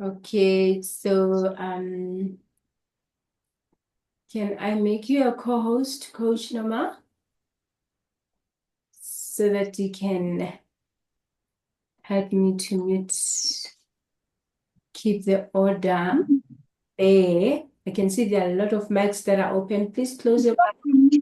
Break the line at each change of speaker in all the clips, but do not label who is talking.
Okay, so can I make you a co-host, Coach Nama, so that you can help me to mute, keep the order there. I can see there are a lot of mics that are open. Please close your mic.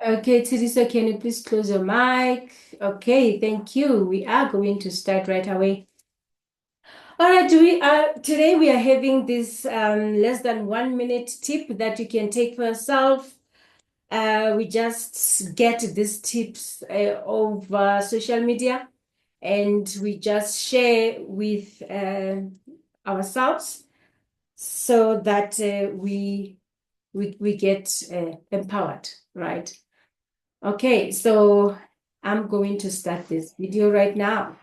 Okay, Teresa, can you please close your mic? Okay, thank you. We are going to start right away. All right, today we are having this less than 1 minute tip that you can take for yourself. We just get these tips over social media, and we just share with ourselves so that we get empowered, right? Okay, so I'm going to start this video right now.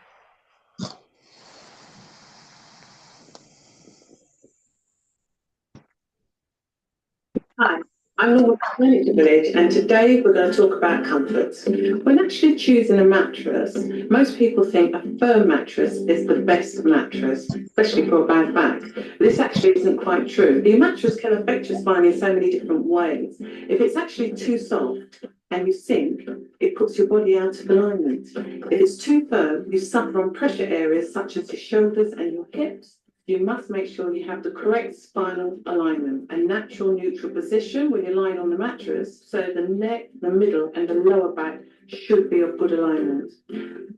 Hi, I'm Norland Village, and today we're going to talk about comfort. When actually choosing a mattress, most people think a firm mattress is the best mattress, especially for a bad back. This actually isn't quite true. The mattress can affect your spine in so many different ways. If it's actually too soft and you sink, it puts your body out of alignment. If it's too firm, you suffer on pressure areas such as your shoulders and your hips. You must make sure you have the correct spinal alignment, a natural neutral position when you're lying on the mattress, so the neck, the middle, and the lower back should be of good alignment.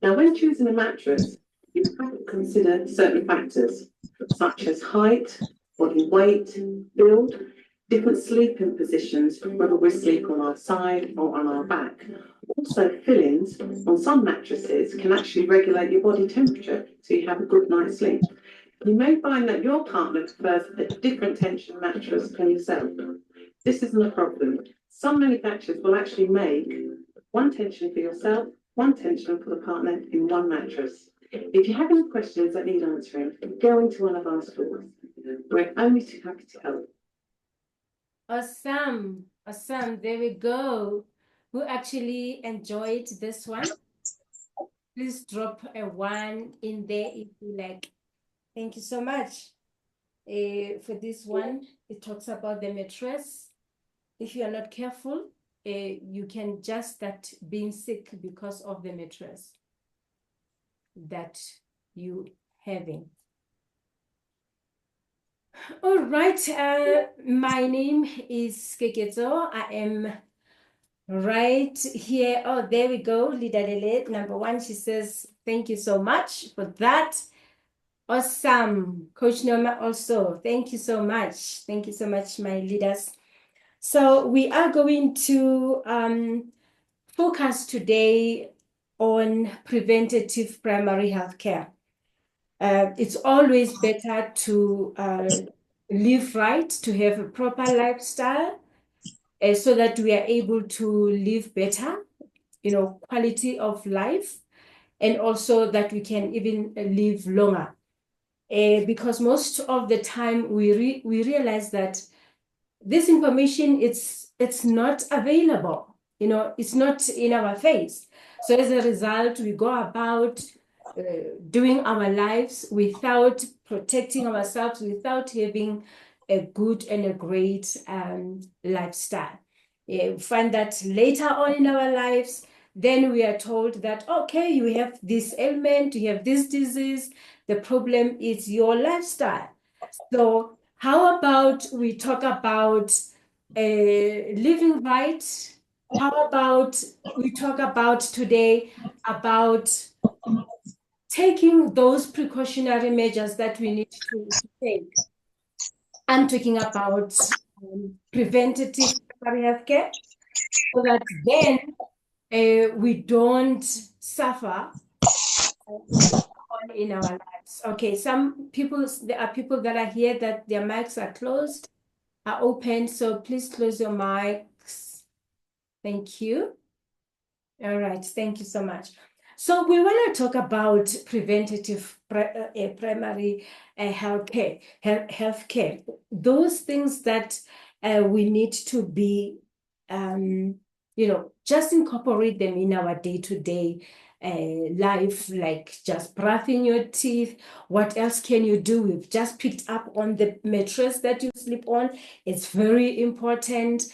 Now, when choosing a mattress, you have to consider certain factors, such as height, body weight, build, different sleeping positions, whether we sleep on our side or on our back. Also, fillings on some mattresses can actually regulate your body temperature, so you have a good night's sleep. You may find that your partner prefers a different tension mattress than yourself. This isn't a problem. Some manufacturers will actually make one tension for yourself, one tension for the partner in one mattress. If you have any questions that need answering, go into one of our stores. We're only too happy to help.
Awesome. Awesome. There we go. Who actually enjoyed this one? Please drop a 1 in there if you like. Thank you so much. For this one, it talks about the mattress. If you are not careful, you can just start being sick because of the mattress that you having. All right, my name is Kekezo. I am right here. Oh, there we go. Lidalele, number 1, she says, thank you so much for that. Awesome. Coach Noma also, thank you so much. Thank you so much, my leaders. So we are going to focus today on preventative primary health care. It's always better to live right, to have a proper lifestyle, so that we are able to live better, quality of life, and also that we can even live longer. Because most of the time we realize that this information, it's not available, it's not in our face. So as a result, we go about doing our lives without protecting ourselves, without having a good and a great lifestyle. We find that later on in our lives, then we are told that, okay, you have this ailment, you have this disease, the problem is your lifestyle. So how about we talk about living right? How about we talk about today about taking those precautionary measures that we need to take? I'm talking about preventative health care, so that then we don't suffer in our lives. Okay, there are people that are here that their mics are closed, are open, so please close your mics. Thank you. All right, thank you so much. So we want to talk about preventative primary health care. Those things that we need to be, just incorporate them in our day-to-day life, like just brushing your teeth. What else can you do? We've just picked up on the mattress that you sleep on. It's very important.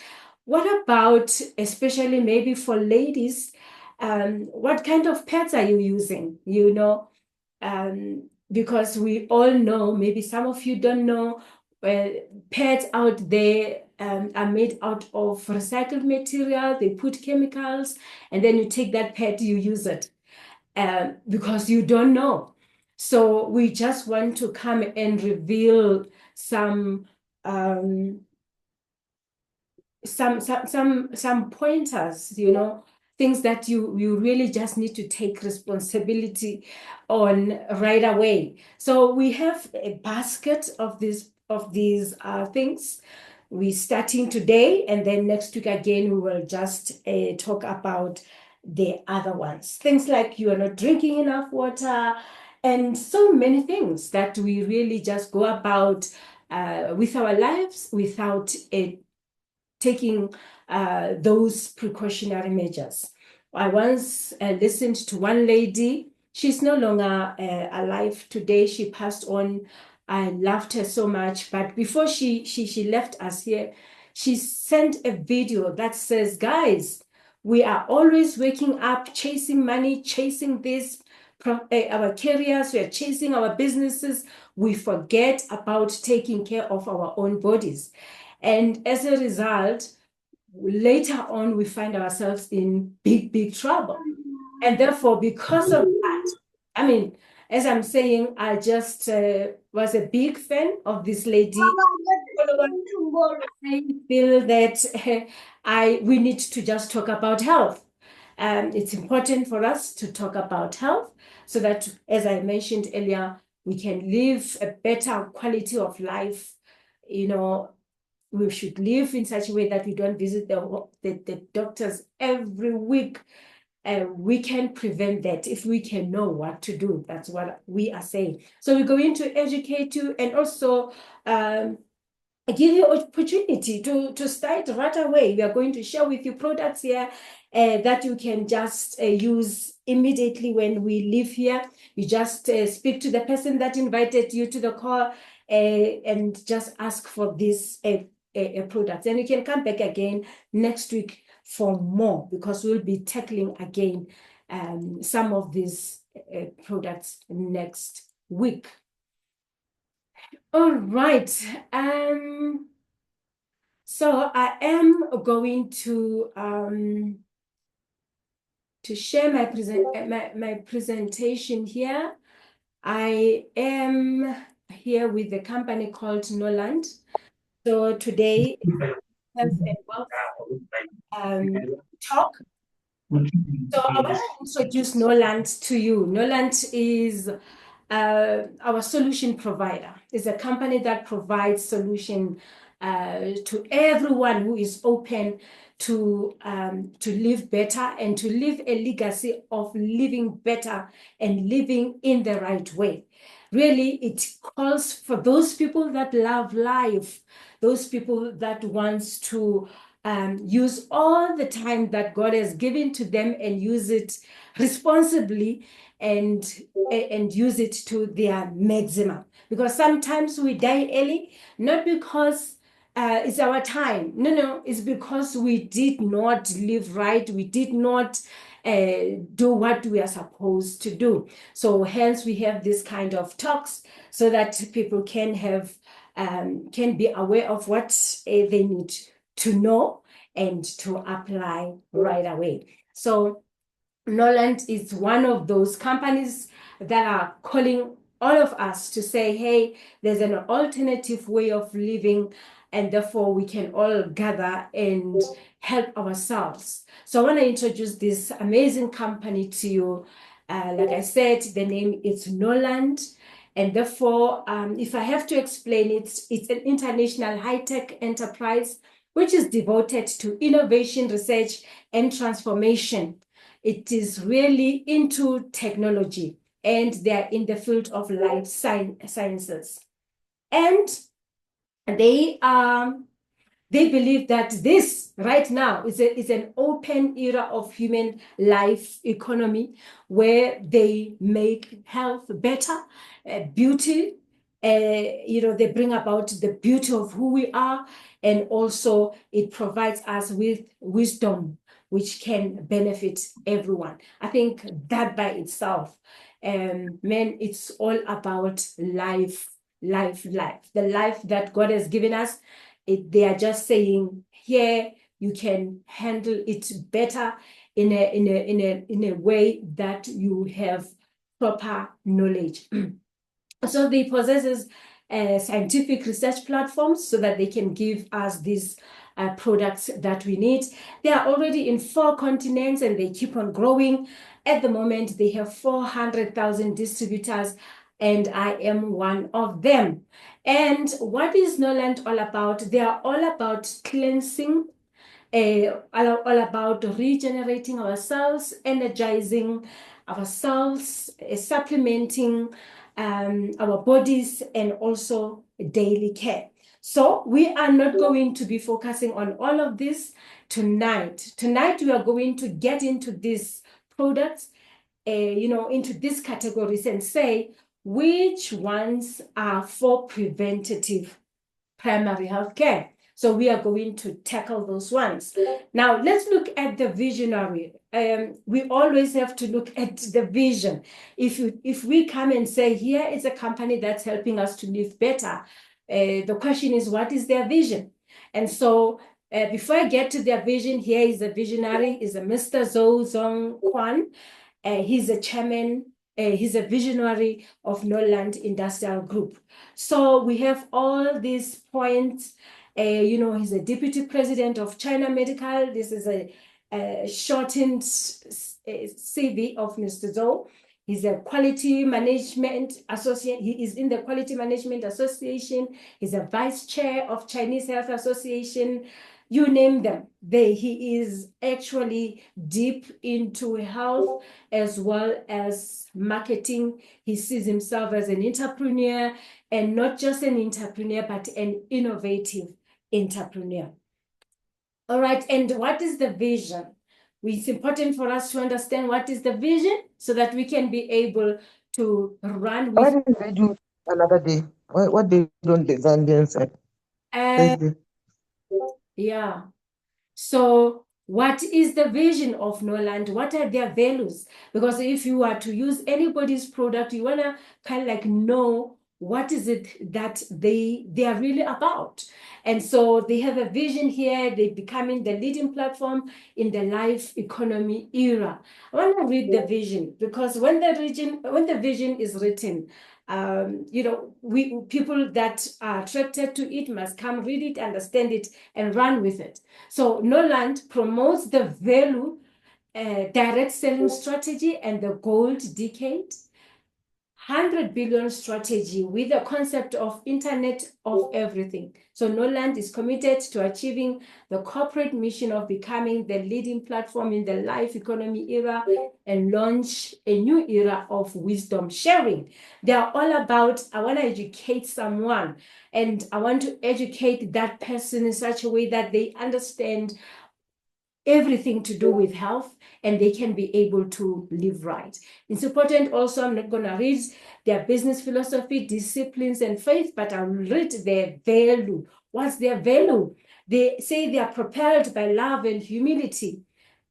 What about, especially maybe for ladies, what kind of pads are you using? Because we all know, maybe some of you don't know, pads out there are made out of recycled material. They put chemicals, and then you take that pad, you use it because you don't know. So we just want to come and reveal some pointers, things that you really just need to take responsibility on right away. So we have a basket of these things. We're starting today, and then next week again we will just talk about the other ones. Things like you are not drinking enough water, and so many things that we really just go about with our lives without taking those precautionary measures. I once listened to one lady. She's no longer alive today. She passed on. I loved her so much. But before she left us here, she sent a video that says, guys, we are always waking up, chasing money, chasing this, our careers, we are chasing our businesses. We forget about taking care of our own bodies. And as a result, later on, we find ourselves in big, big trouble. And therefore, because of that, I mean, as I'm saying, I just was a big fan of this lady. I feel that we need to just talk about health. It's important for us to talk about health so that, as I mentioned earlier, we can live a better quality of life. We should live in such a way that we don't visit the doctors every week. We can prevent that if we can know what to do. That's what we are saying. So we're going to educate you and also give you opportunity to start right away. We are going to share with you products here that you can just use immediately when we leave here. You just speak to the person that invited you to the call and just ask for this product. And you can come back again next week for more, because we'll be tackling again some of these products next week. All right. So I am going to share my presentation here. I am here with the company called Norland. So today, health and wealth talk. So I want to introduce Norland to you. Norland is our solution provider. It's a company that provides solution to everyone who is open to live better and to live a legacy of living better and living in the right way. Really, it calls for those people that love life, those people that wants to use all the time that God has given to them and use it responsibly and use it to their maximum. Because sometimes we die early, not because it's our time. No, it's because we did not live right. We did not do what we are supposed to do. So hence we have this kind of talks so that people can be aware of what they need to know and to apply right away. So Norland is one of those companies that are calling all of us to say, hey, there's an alternative way of living, and therefore we can all gather and help ourselves. So I want to introduce this amazing company to you. Like I said, the name is Norland. And therefore, if I have to explain it, it's an international high-tech enterprise which is devoted to innovation, research, and transformation. It is really into technology, and they're in the field of sciences. And they are They believe that this right now is an open era of human life economy where they make health better, beauty, they bring about the beauty of who we are, and also it provides us with wisdom, which can benefit everyone. I think that by itself, man, it's all about life, the life that God has given us. They are just saying here you can handle it better in a way that you have proper knowledge. So they possesses scientific research platforms so that they can give us these products that we need. They are already in 4 continents and they keep on growing. At the moment, they have 400,000 distributors, and I am one of them. And what is Norland all about? They are all about cleansing, all about regenerating ourselves, energizing ourselves, supplementing our bodies, and also daily care. So we are not going to be focusing on all of this tonight. Tonight, we are going to get into these products, into these categories and say which ones are for preventative primary health care. So we are going to tackle those ones. Now, let's look at the visionary. We always have to look at the vision. If we come and say, here is a company that's helping us to live better, the question is, what is their vision? And so before I get to their vision, here is a visionary, is a Mr. Zhou Zong Quan. He's a chairman, he's a visionary of Norland Industrial Group. So we have all these points. He's a deputy president of China Medical. This is a shortened CV of Mr. Zhou. He's a quality management associate. He is in the Quality Management Association. He's a vice chair of Chinese Health Association. You name them. He is actually deep into health as well as marketing. He sees himself as an entrepreneur, and not just an entrepreneur, but an innovative entrepreneur. All right, and what is the vision? It's important for us to understand what is the vision so that we can be able to run with.
What did they do another day? What they don't the Zambians say?
Yeah. So what is the vision of Norland? What are their values? Because if you are to use anybody's product, you want to kind of like know what is it that they are really about. And so they have a vision here. They're becoming the leading platform in the life economy era. I want to read the vision, because when the vision is written, people that are attracted to it must come read it, understand it, and run with it. So Norland promotes the value direct selling strategy and the gold decade, 100 billion strategy with the concept of Internet of Everything. So Norland is committed to achieving the corporate mission of becoming the leading platform in the life economy era and launch a new era of wisdom sharing. They are all about, I want to educate someone, and I want to educate that person in such a way that they understand everything to do with health and they can be able to live right. It's important also, I'm not going to read their business philosophy, disciplines, and faith, but I'll read their value. What's their value? They say they are propelled by love and humility.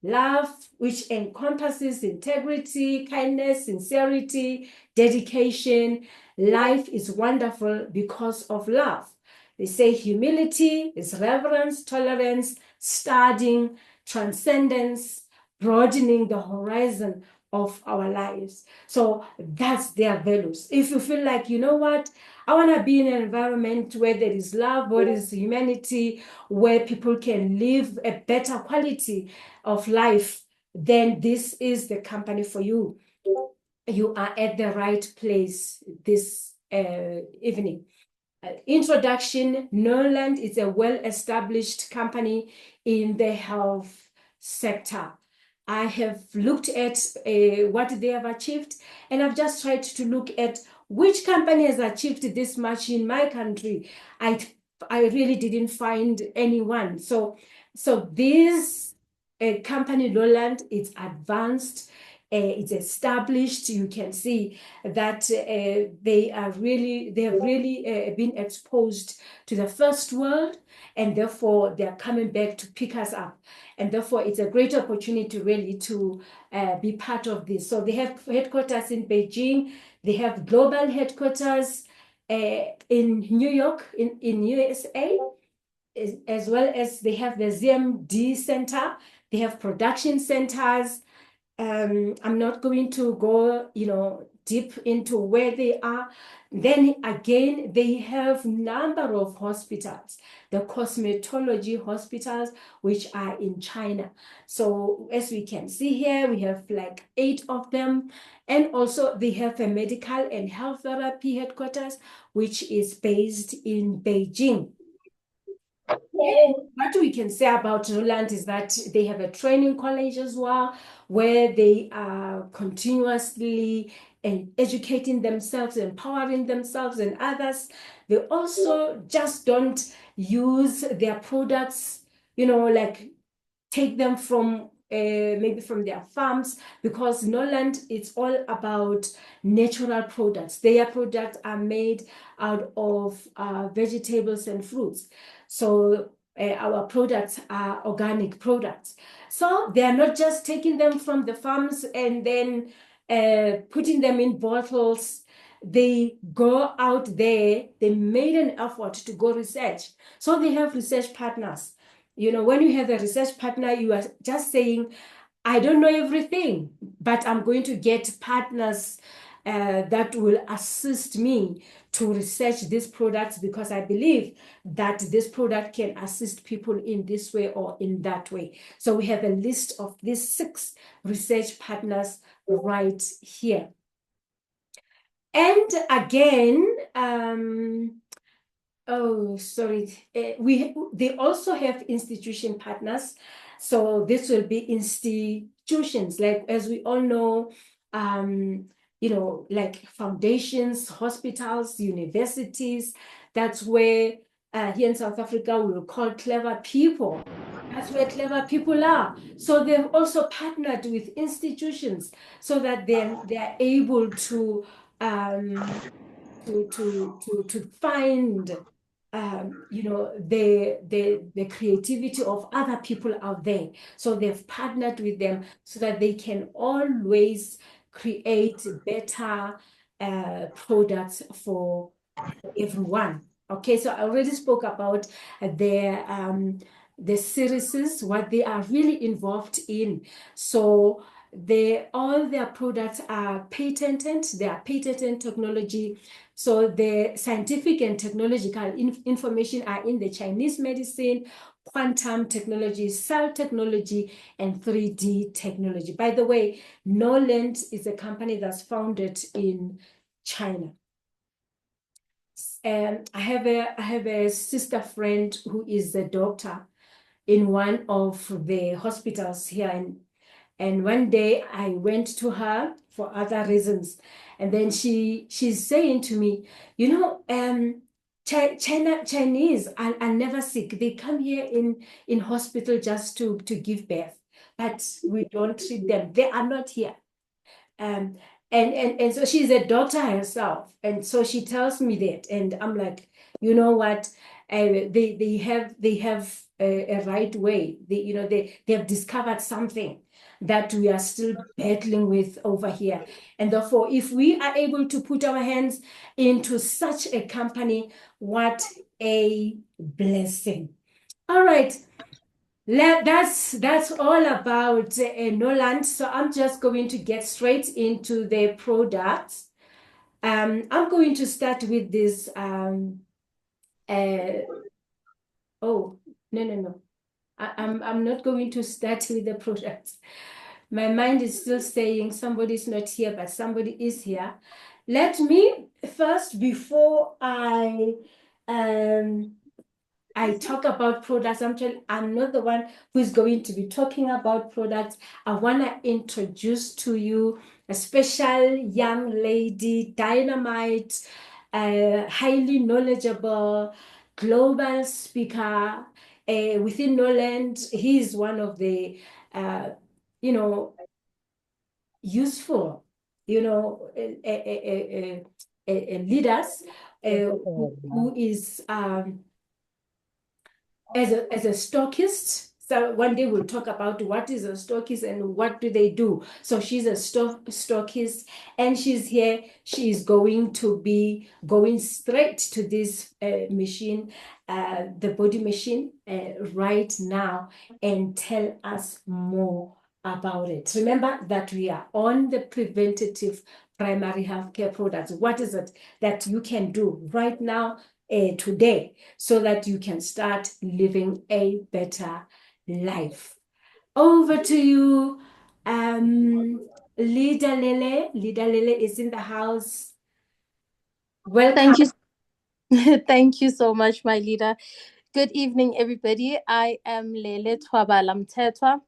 Love, which encompasses integrity, kindness, sincerity, dedication. Life is wonderful because of love. They say humility is reverence, tolerance, studying, transcendence, broadening the horizon of our lives. So that's their values. If you feel like, you know what, I want to be in an environment where there is love, where there is humanity, where people can live a better quality of life, then this is the company for you. You are at the right place this evening. Introduction, Norland is a well-established company in the health sector. I have looked at what they have achieved, and I've just tried to look at which company has achieved this much in my country. I I really didn't find anyone. So this company Norland, it's advanced, it's established. You can see that they have really been exposed to the first world, and therefore they are coming back to pick us up. And therefore it's a great opportunity really to be part of this. So they have headquarters in Beijing, they have global headquarters in New York, in USA, as well as they have the ZMD Center, they have production centers. I'm not going to go, deep into where they are. Then again, they have number of hospitals, the cosmetology hospitals, which are in China. So as we can see here, we have like 8 of them. And also they have a medical and health therapy headquarters, which is based in Beijing. What we can say about Norland is that they have a training college as well, where they are continuously educating themselves, empowering themselves and others. They also just don't use their products, like take them from maybe from their farms, because Norland, it's all about natural products. Their products are made out of vegetables and fruits. So our products are organic products. So they are not just taking them from the farms and then putting them in bottles. They go out there, they made an effort to go research. So they have research partners. When you have a research partner, you are just saying, I don't know everything, but I'm going to get partners that will assist me to research these products, because I believe that this product can assist people in this way or in that way. So we have a list of these 6 research partners right here. And again, oh, sorry. They also have institution partners. So this will be institutions, like as we all know, like foundations, hospitals, universities. That's where here in South Africa we will call clever people. That's where clever people are. So they've also partnered with institutions so that then they are able to find the creativity of other people out there. So they've partnered with them so that they can always create better products for everyone. Okay, so I already spoke about the series, what they are really involved in. So all their products are patented. They are patented technology. So the scientific and technological information are in the Chinese medicine, quantum technology, cell technology, and 3D technology. By the way, Norland is a company that's founded in China. And I have a sister friend who is a doctor in one of the hospitals here, and one day I went to her for other reasons, and then she's saying to me, Chinese are never sick. They come here in hospital just to give birth, but we don't treat them. They are not here. And so she's a doctor herself, and so she tells me that, and I'm like, you know what, they have a right way. They have discovered something that we are still battling with over here, and therefore if we are able to put our hands into such a company, what a blessing. All right. That's all about Norland. So I'm just going to get straight into the products. I'm going to start with this. Oh, no. I'm not going to start with the products. My mind is still saying somebody's not here, but somebody is here. Let me first, before I talk about products. I'm not the one who is going to be talking about products. I want to introduce to you a special young lady, dynamite, highly knowledgeable, global speaker within Norland. He's one of the, you know, useful, leaders who is as a stockist. So one day we'll talk about what is a stockist and what do they do. So she's a stockist, and she's here. She is going to be going straight to this machine, the body machine, right now, and tell us more about it. Remember that we are on the preventative primary healthcare products. What is it that you can do right now, today, so that you can start living a better life? Over to you, Leader Lele. Leader Lele is in the house. Welcome.
Thank you. Thank you so much, my leader. Good evening, everybody. I am Lele Twabalamtetwa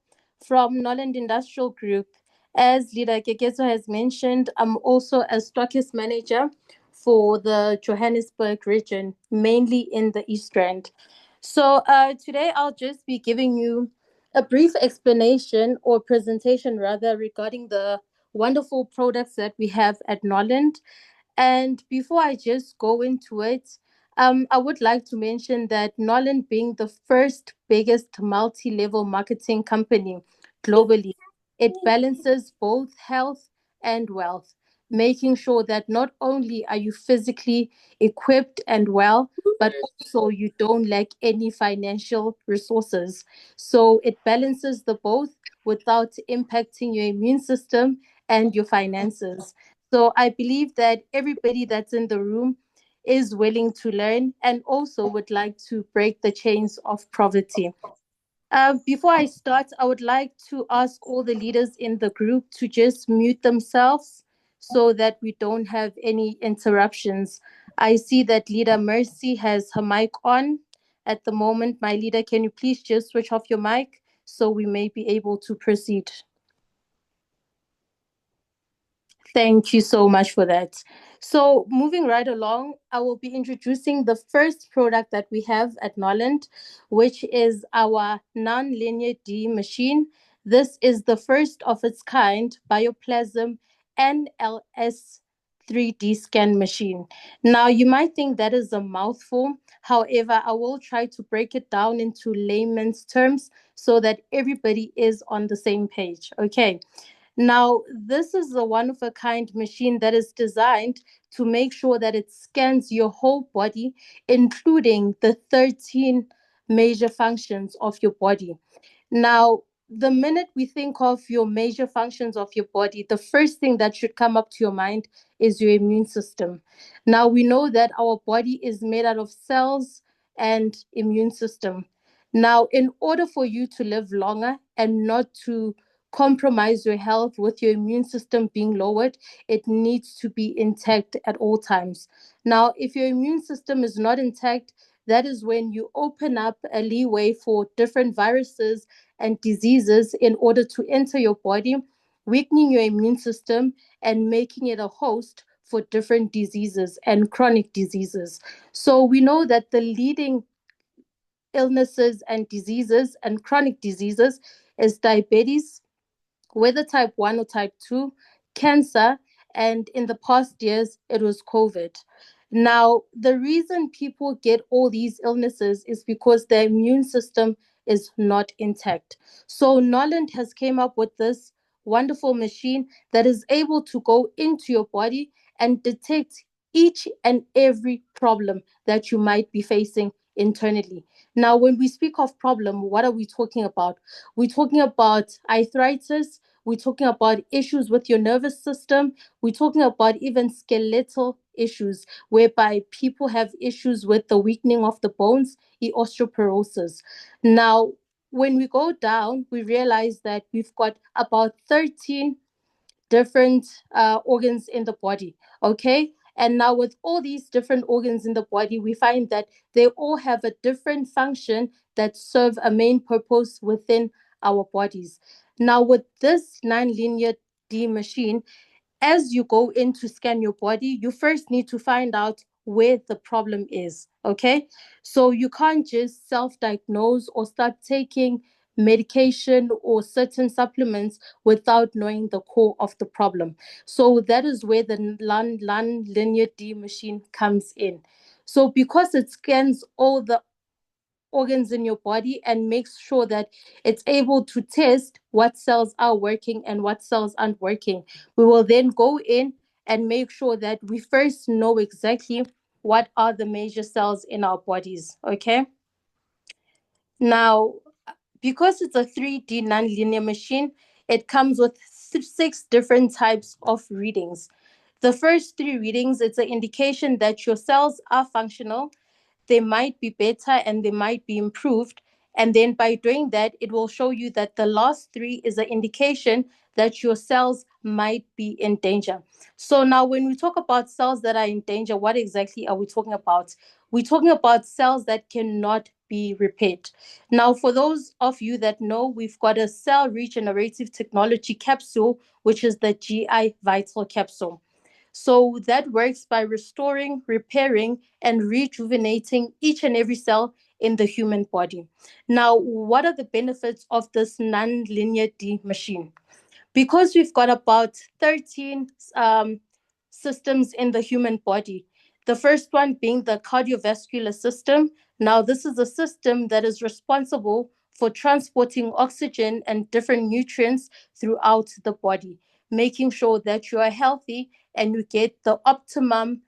from Norland Industrial Group. As Leader Kekeso has mentioned, I'm also a stockist manager for the Johannesburg region, mainly in the East Rand. So today I'll just be giving you a brief explanation or presentation rather regarding the wonderful products that we have at Norland. And before I just go into it, I would like to mention that Norland, being the first biggest multi-level marketing company globally, it balances both health and wealth, making sure that not only are you physically equipped and well, but also you don't lack any financial resources. So it balances the both without impacting your immune system and your finances. So I believe that everybody that's in the room is willing to learn and also would like to break the chains of poverty. Before I start, I would like to ask all the leaders in the group to just mute themselves so that we don't have any interruptions. I see that Leader Mercy has her mic on at the moment. My leader, can you please just switch off your mic so we may be able to proceed? Thank you so much for that. So, moving right along, I will be introducing the first product that we have at Norland, which is our non-linear D machine. This is the first of its kind bioplasm NLS 3D scan machine. Now, you might think that is a mouthful. However, I will try to break it down into layman's terms so that everybody is on the same page. Okay. Now, this is a one of a kind machine that is designed to make sure that it scans your whole body, including the 13 major functions of your body. Now, the minute we think of your major functions of your body, the first thing that should come up to your mind is your immune system. Now, we know that our body is made out of cells and immune system. Now, in order for you to live longer and not to compromise your health with your immune system being lowered, it needs to be intact at all times. Now, if your immune system is not intact, that is when you open up a leeway for different viruses and diseases in order to enter your body, weakening your immune system and making it a host for different diseases and chronic diseases. So we know that the leading illnesses and diseases and chronic diseases is diabetes, whether type 1 or type 2, cancer, and in the past years, it was COVID. Now, the reason people get all these illnesses is because their immune system is not intact. So Norland has came up with this wonderful machine that is able to go into your body and detect each and every problem that you might be facing internally. Now, when we speak of problem, what are we talking about? We're talking about arthritis, we're talking about issues with your nervous system. We're talking about even skeletal issues, whereby people have issues with the weakening of the bones, the osteoporosis. Now, when we go down, we realize that we've got about 13 different organs in the body. Okay. And now, with all these different organs in the body, we find that they all have a different function that serve a main purpose within our bodies. Now, with this non-linear D machine, as you go in to scan your body, you first need to find out where the problem is. Okay, so you can't just self-diagnose or start taking medication or certain supplements without knowing the core of the problem. So that is where the linear D machine comes in. So because it scans all the organs in your body and makes sure that it's able to test what cells are working and what cells aren't working, we will then go in and make sure that we first know exactly what are the major cells in our bodies. Okay, now because it's a 3D nonlinear machine, it comes with six different types of readings. The first three readings, it's an indication that your cells are functional, they might be better and they might be improved. And then by doing that, it will show you that the last three is an indication that your cells might be in danger. So now when we talk about cells that are in danger, what exactly are we talking about? We're talking about cells that cannot be repaired. Now, for those of you that know, we've got a cell regenerative technology capsule, which is the GI Vital capsule. So that works by restoring, repairing, and rejuvenating each and every cell in the human body. Now, what are the benefits of this non-linear D machine? Because we've got about 13 systems in the human body. The first one being the cardiovascular system. Now, this is a system that is responsible for transporting oxygen and different nutrients throughout the body, making sure that you are healthy and you get the optimum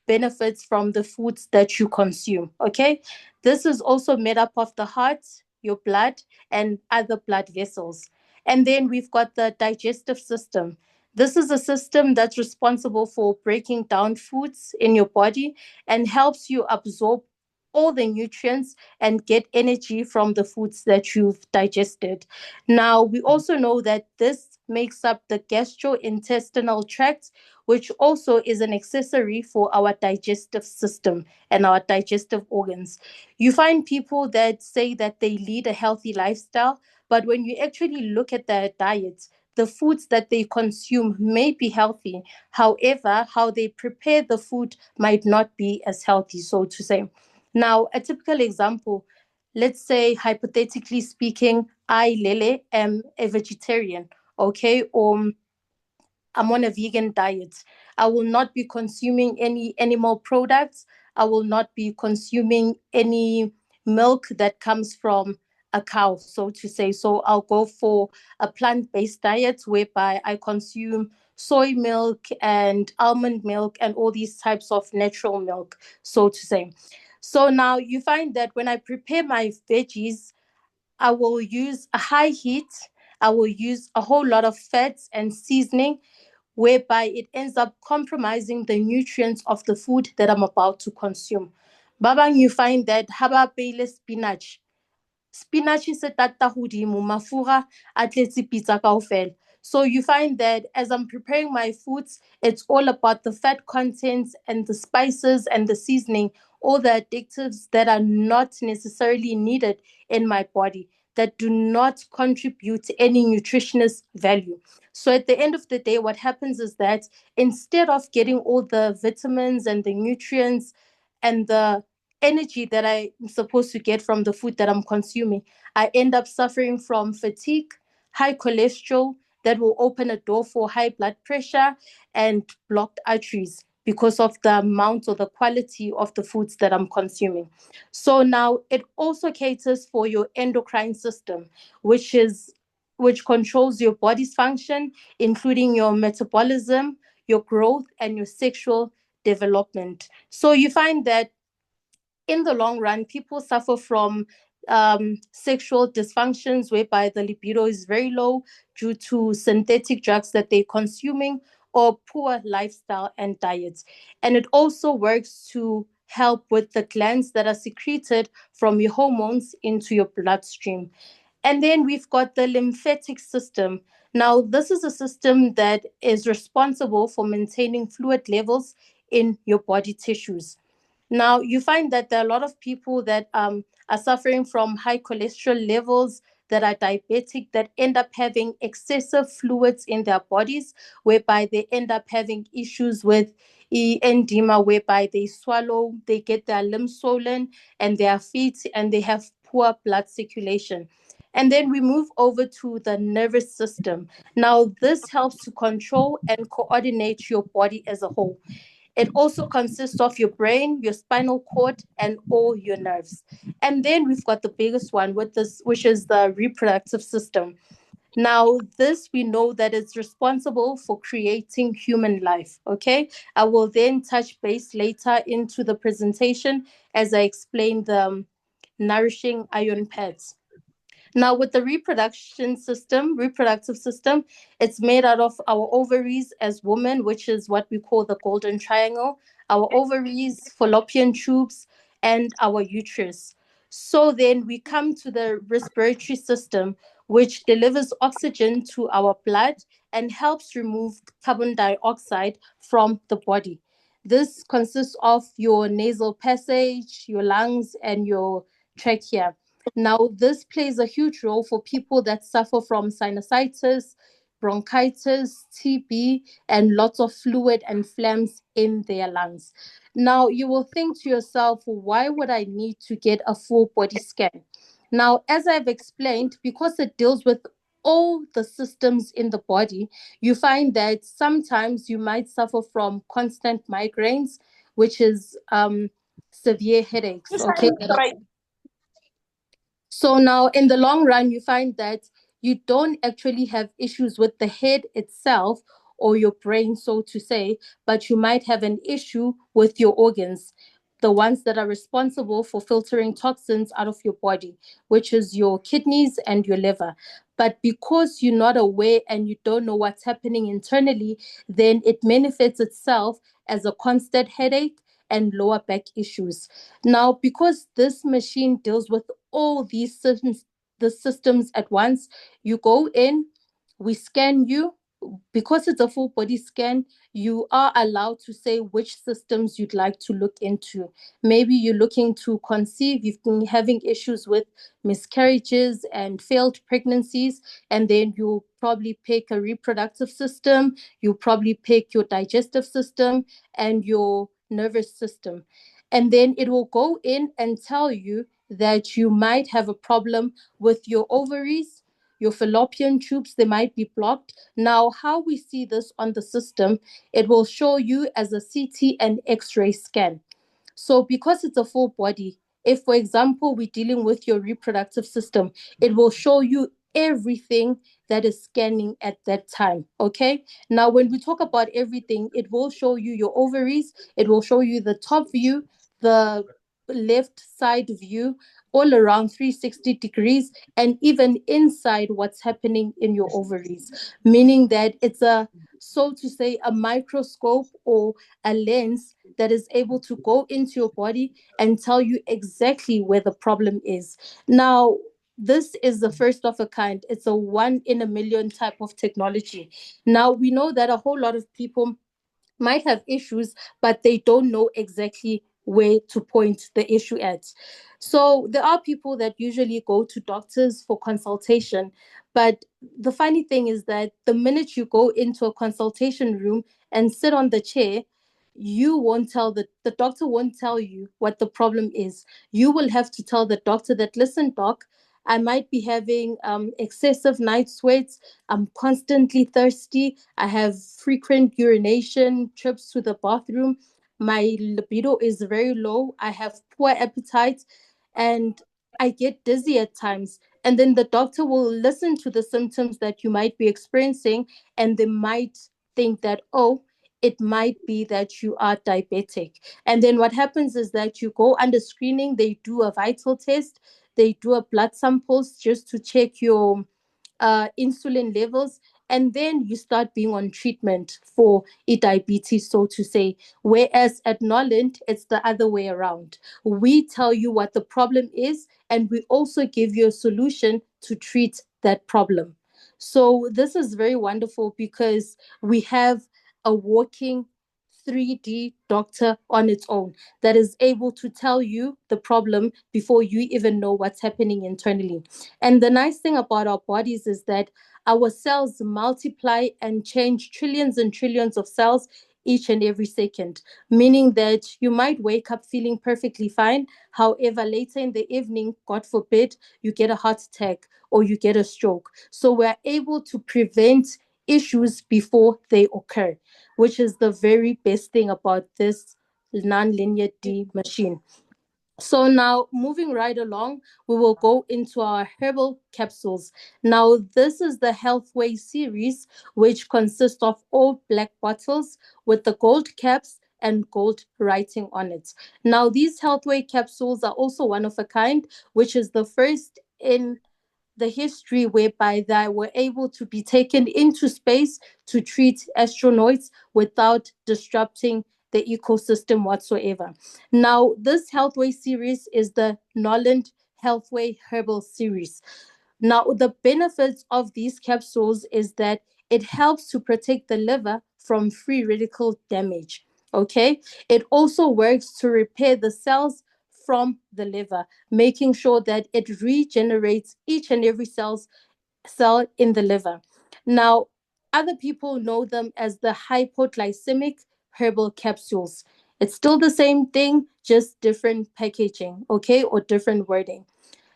benefits from the foods that you consume. Okay, this is also made up of the heart, your blood, and other blood vessels. And then we've got the digestive system. This is a system that's responsible for breaking down foods in your body and helps you absorb all the nutrients and get energy from the foods that you've digested. Now, we also know that this makes up the gastrointestinal tract, which also is an accessory for our digestive system and our digestive organs. You find people that say that they lead a healthy lifestyle, but when you actually look at their diets, the foods that they consume may be healthy. However, how they prepare the food might not be as healthy, so to say. Now, a typical example, let's say, hypothetically speaking, I, Lele, am a vegetarian, okay, or I'm on a vegan diet. I will not be consuming any animal products. I will not be consuming any milk that comes from a cow, so to say. So I'll go for a plant-based diet whereby I consume soy milk and almond milk and all these types of natural milk, so to say. So now you find that when I prepare my veggies, I will use a high heat. I will use a whole lot of fats and seasoning whereby it ends up compromising the nutrients of the food that I'm about to consume. Babang, you find that haba pele spinach se tata hodimo, mafura a tletse pizza kaofela. So you find that as I'm preparing my foods, it's all about the fat contents and the spices and the seasoning, all the additives that are not necessarily needed in my body, that do not contribute to any nutritionist value. So at the end of the day, what happens is that instead of getting all the vitamins and the nutrients and the energy that I'm supposed to get from the food that I'm consuming, I end up suffering from fatigue, high cholesterol that will open a door for high blood pressure and blocked arteries because of the amount or the quality of the foods that I'm consuming. So now it also caters for your endocrine system, which controls your body's function, including your metabolism, your growth, and your sexual development. So you find that in the long run, people suffer from sexual dysfunctions whereby the libido is very low due to synthetic drugs that they're consuming or poor lifestyle and diets. And it also works to help with the glands that are secreted from your hormones into your bloodstream. And then we've got the lymphatic system. Now, this is a system that is responsible for maintaining fluid levels in your body tissues. Now, you find that there are a lot of people that are suffering from high cholesterol levels, that are diabetic, that end up having excessive fluids in their bodies, whereby they end up having issues with edema, whereby they swallow, they get their limbs swollen and their feet, and they have poor blood circulation. And then we move over to the nervous system. Now, this helps to control and coordinate your body as a whole. It also consists of your brain, your spinal cord, and all your nerves. And then we've got the biggest one with this, which is the reproductive system. Now, this we know that it's responsible for creating human life. Okay. I will then touch base later into the presentation as I explain the nourishing iron pads. Now, with the reproductive system, it's made out of our ovaries as women, which is what we call the golden triangle, our ovaries, fallopian tubes, and our uterus. So then we come to the respiratory system, which delivers oxygen to our blood and helps remove carbon dioxide from the body. This consists of your nasal passage, your lungs, and your trachea. Now, this plays a huge role for people that suffer from sinusitis, bronchitis, TB, and lots of fluid and phlegms in their lungs. Now, you will think to yourself, why would I need to get a full body scan? Now, as I've explained, because it deals with all the systems in the body, you find that sometimes you might suffer from constant migraines, which is severe headaches, okay? So now in the long run, you find that you don't actually have issues with the head itself or your brain, so to say, but you might have an issue with your organs, the ones that are responsible for filtering toxins out of your body, which is your kidneys and your liver. But because you're not aware and you don't know what's happening internally, then it manifests itself as a constant headache and lower back issues. Now, because this machine deals with all these systems, the systems at once, you go in, we scan you. Because it's a full body scan, you are allowed to say which systems you'd like to look into. Maybe you're looking to conceive, you've been having issues with miscarriages and failed pregnancies, and then you'll probably pick a reproductive system, you'll probably pick your digestive system and your nervous system. And then it will go in and tell you that you might have a problem with your ovaries, your fallopian tubes, they might be blocked. Now, how we see this on the system, it will show you as a CT and X-ray scan. So because it's a full body, if, for example, we're dealing with your reproductive system, it will show you everything that is scanning at that time. Okay. Now, when we talk about everything, it will show you your ovaries, it will show you the top view, the left side view, all around 360 degrees, and even inside what's happening in your ovaries, meaning that it's a, so to say, a microscope or a lens that is able to go into your body and tell you exactly where the problem is. Now, this is the first of a kind. It's a one in a million type of technology. Now, we know that a whole lot of people might have issues, but they don't know exactly where to point the issue at. So there are people that usually go to doctors for consultation. But the funny thing is that the minute you go into a consultation room and sit on the chair, you won't tell the doctor won't tell you what the problem is. You will have to tell the doctor that, listen, doc, I might be having excessive night sweats. I'm constantly thirsty. I have frequent urination, trips to the bathroom. My libido is very low. I have poor appetite and I get dizzy at times. And then the doctor will listen to the symptoms that you might be experiencing, and they might think that, oh, it might be that you are diabetic. And then what happens is that you go under screening, they do a vital test, they do a blood samples just to check your insulin levels, and then you start being on treatment for diabetes, so to say. Whereas at Norland, it's the other way around. We tell you what the problem is, and we also give you a solution to treat that problem. So this is very wonderful because we have a working 3D doctor on its own that is able to tell you the problem before you even know what's happening internally. And the nice thing about our bodies is that our cells multiply and change trillions and trillions of cells each and every second, meaning that you might wake up feeling perfectly fine. However, later in the evening, God forbid, you get a heart attack or you get a stroke. So we're able to prevent issues before they occur, which is the very best thing about this non-linear D machine. So now moving right along, we will go into our herbal capsules. Now this is the Healthway series, which consists of all black bottles with the gold caps and gold writing on it. Now these Healthway capsules are also one of a kind, which is the first in the history whereby they were able to be taken into space to treat astronauts without disrupting the ecosystem whatsoever. Now, this Healthway series is the Norland Healthway Herbal Series. Now, the benefits of these capsules is that it helps to protect the liver from free radical damage. Okay, it also works to repair the cells from the liver, making sure that it regenerates each and every cell in the liver. Now, other people know them as the hypoglycemic herbal capsules. It's still the same thing, just different packaging, okay, or different wording.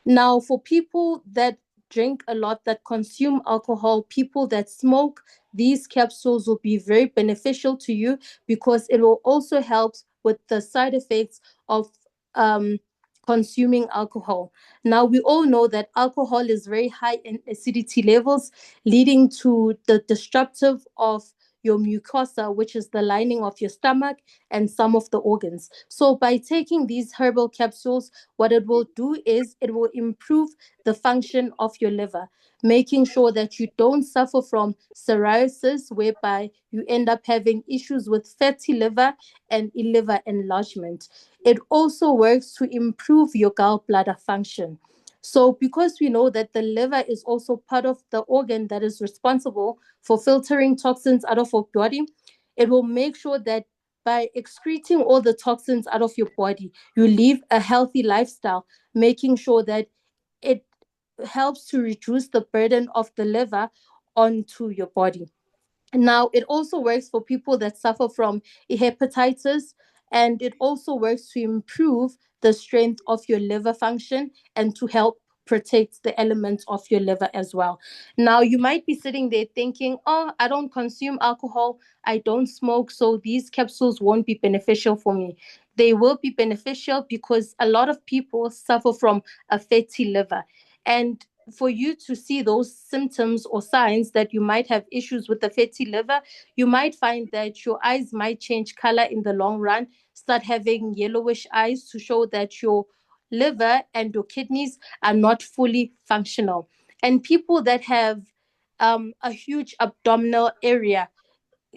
Now, for people that drink a lot, that consume alcohol, people that smoke, these capsules will be very beneficial to you because it will also help with the side effects of um, consuming alcohol. Now, we all know that alcohol is very high in acidity levels, leading to the disruptive of your mucosa, which is the lining of your stomach and some of the organs. So, by taking these herbal capsules, what it will do is it will improve the function of your liver, making sure that you don't suffer from cirrhosis, whereby you end up having issues with fatty liver and liver enlargement. It also works to improve your gallbladder function. So, because we know that the liver is also part of the organ that is responsible for filtering toxins out of our body, it will make sure that by excreting all the toxins out of your body, you live a healthy lifestyle, making sure that it helps to reduce the burden of the liver onto your body. Now, it also works for people that suffer from hepatitis, and it also works to improve the strength of your liver function and to help protect the elements of your liver as well. Now, you might be sitting there thinking, oh, I don't consume alcohol, I don't smoke, so these capsules won't be beneficial for me. They will be beneficial because a lot of people suffer from a fatty liver. And for you to see those symptoms or signs that you might have issues with the fatty liver, you might find that your eyes might change color in the long run, start having yellowish eyes to show that your liver and your kidneys are not fully functional. And people that have a huge abdominal area,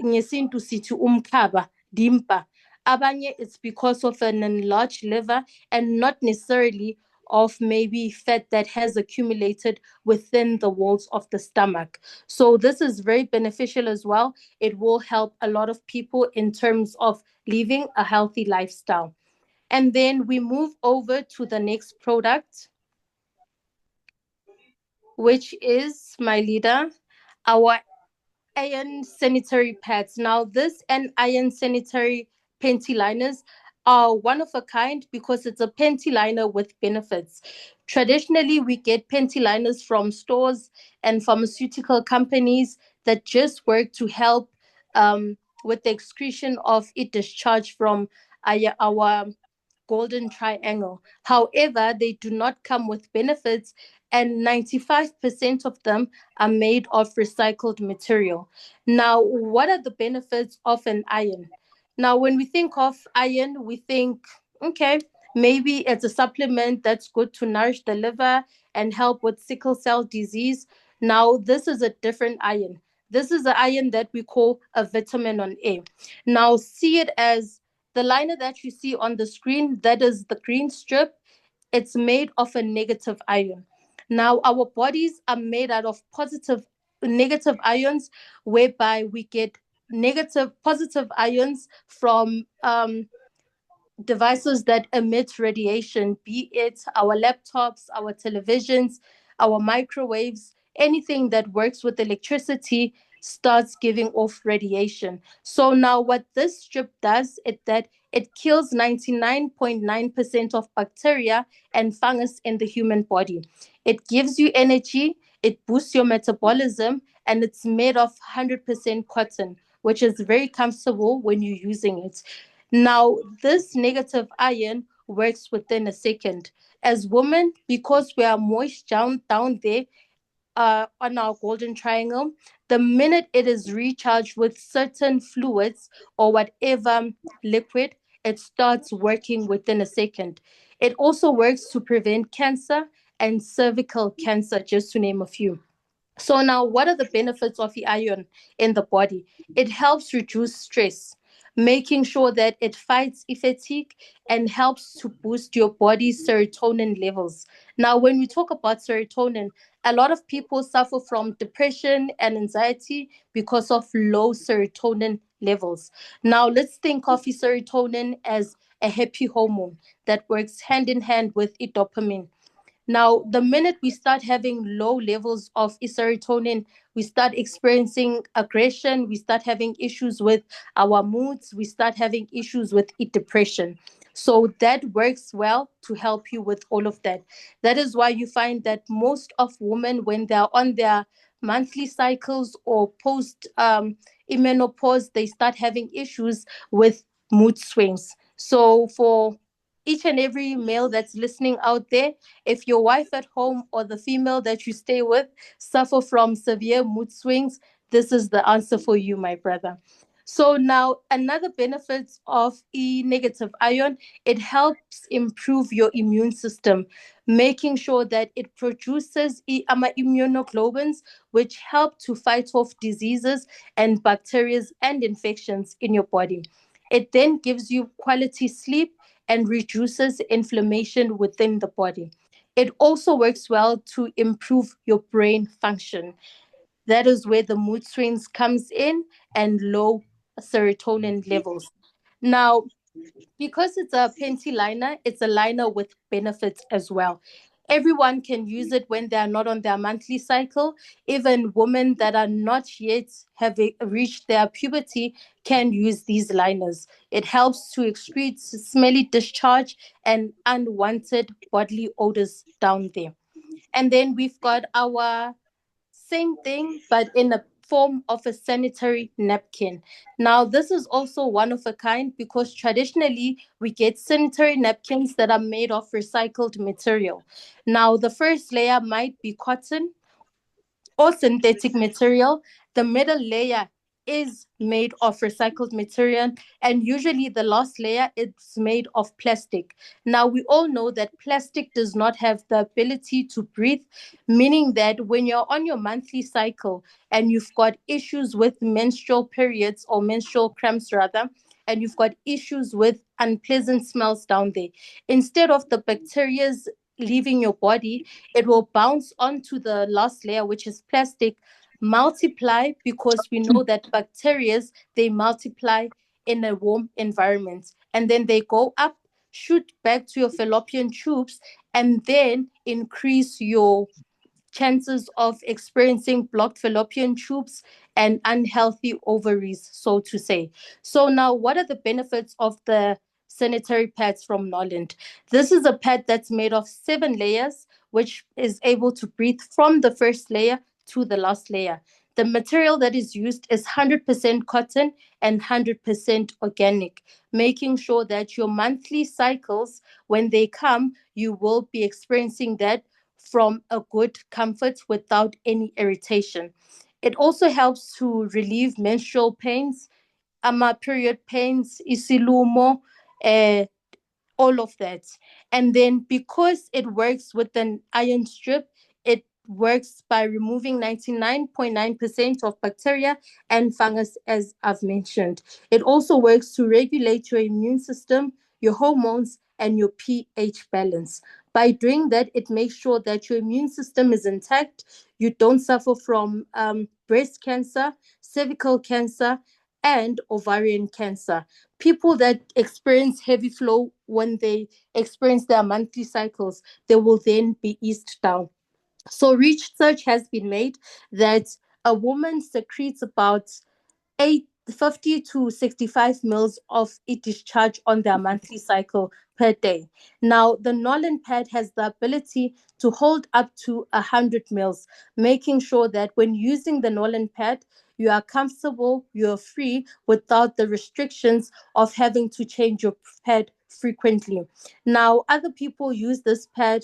ngesintu sithi umkhaba, dimpa. Abanye, it's because of an enlarged liver and not necessarily of maybe fat that has accumulated within the walls of the stomach. So this is very beneficial as well. It will help a lot of people in terms of living a healthy lifestyle. And then we move over to the next product, which is, my leader, our iron sanitary pads. Now, this and iron sanitary panty liners are one of a kind because it's a panty liner with benefits. Traditionally, we get panty liners from stores and pharmaceutical companies that just work to help with the excretion of it discharge from our golden triangle. However, they do not come with benefits, and 95% of them are made of recycled material. Now, what are the benefits of an iron? Now, when we think of iron, we think, okay, maybe it's a supplement that's good to nourish the liver and help with sickle cell disease. Now, this is a different iron. This is the iron that we call a vitamin on A. Now, see it as the liner that you see on the screen, that is the green strip. It's made of a negative ion. Now, our bodies are made out of negative ions, whereby we get positive ions from devices that emit radiation, be it our laptops, our televisions, our microwaves, anything that works with electricity starts giving off radiation. So now what this strip does is that it kills 99.9% of bacteria and fungus in the human body. It gives you energy, it boosts your metabolism, and it's made of 100% cotton, which is very comfortable when you're using it. Now, this negative ion works within a second. As women, because we are moist down there, on our golden triangle, the minute it is recharged with certain fluids or whatever liquid, it starts working within a second. It also works to prevent cancer and cervical cancer, just to name a few. So now, what are the benefits of the iron in the body? It helps reduce stress, making sure that it fights fatigue and helps to boost your body's serotonin levels. Now, when we talk about serotonin, a lot of people suffer from depression and anxiety because of low serotonin levels. Now, let's think of the serotonin as a happy hormone that works hand in hand with dopamine. Now, the minute we start having low levels of serotonin, we start experiencing aggression, we start having issues with our moods, we start having issues with depression. So that works well to help you with all of that. That is why you find that most of women, when they're on their monthly cycles or post menopause, they start having issues with mood swings. So for each and every male that's listening out there, if your wife at home or the female that you stay with suffer from severe mood swings, this is the answer for you, my brother. So now another benefit of E negative ion, it helps improve your immune system, making sure that it produces immunoglobulins, which help to fight off diseases and bacteria and infections in your body. It then gives you quality sleep and reduces inflammation within the body. It also works well to improve your brain function. That is where the mood swings comes in and low serotonin levels. Now, because it's a panty liner, it's a liner with benefits as well. Everyone can use it when they are not on their monthly cycle. Even women that are not yet have reached their puberty can use these liners. It helps to excrete smelly discharge and unwanted bodily odors down there. And then we've got our same thing, but in a form of a sanitary napkin. Now, this is also one of a kind because traditionally we get sanitary napkins that are made of recycled material. Now, the first layer might be cotton or synthetic material. The middle layer is made of recycled material, and usually the last layer is made of plastic. Now, we all know that plastic does not have the ability to breathe, meaning that when you're on your monthly cycle and you've got issues with menstrual periods or menstrual cramps, rather, and you've got issues with unpleasant smells down there, instead of the bacterias leaving your body, it will bounce onto the last layer, which is plastic, multiply because we know that bacteria, they multiply in a warm environment, and then they go up, shoot back to your fallopian tubes, and then increase your chances of experiencing blocked fallopian tubes and unhealthy ovaries, so to say. So now, what are the benefits of the sanitary pads from Norland? This is a pad that's made of 7 layers, which is able to breathe from the first layer to the last layer. The material that is used is 100% cotton and 100% organic, making sure that your monthly cycles, when they come, you will be experiencing that from a good comfort without any irritation. It also helps to relieve menstrual pains, period pains, isilumo, uh, all of that. And then because it works with an iron strip, it works by removing 99.9% of bacteria and fungus, as I've mentioned. It also works to regulate your immune system, your hormones, and your pH balance. By doing that, it makes sure that your immune system is intact. You don't suffer from breast cancer, cervical cancer, and ovarian cancer. People that experience heavy flow when they experience their monthly cycles, they will then be eased down. So research has been made that a woman secretes about 50 to 65 mils of a discharge on their monthly cycle per day. Now, the Norland pad has the ability to hold up to 100 mils, making sure that when using the Norland pad, you are comfortable, you're free without the restrictions of having to change your pad frequently. Now, other people use this pad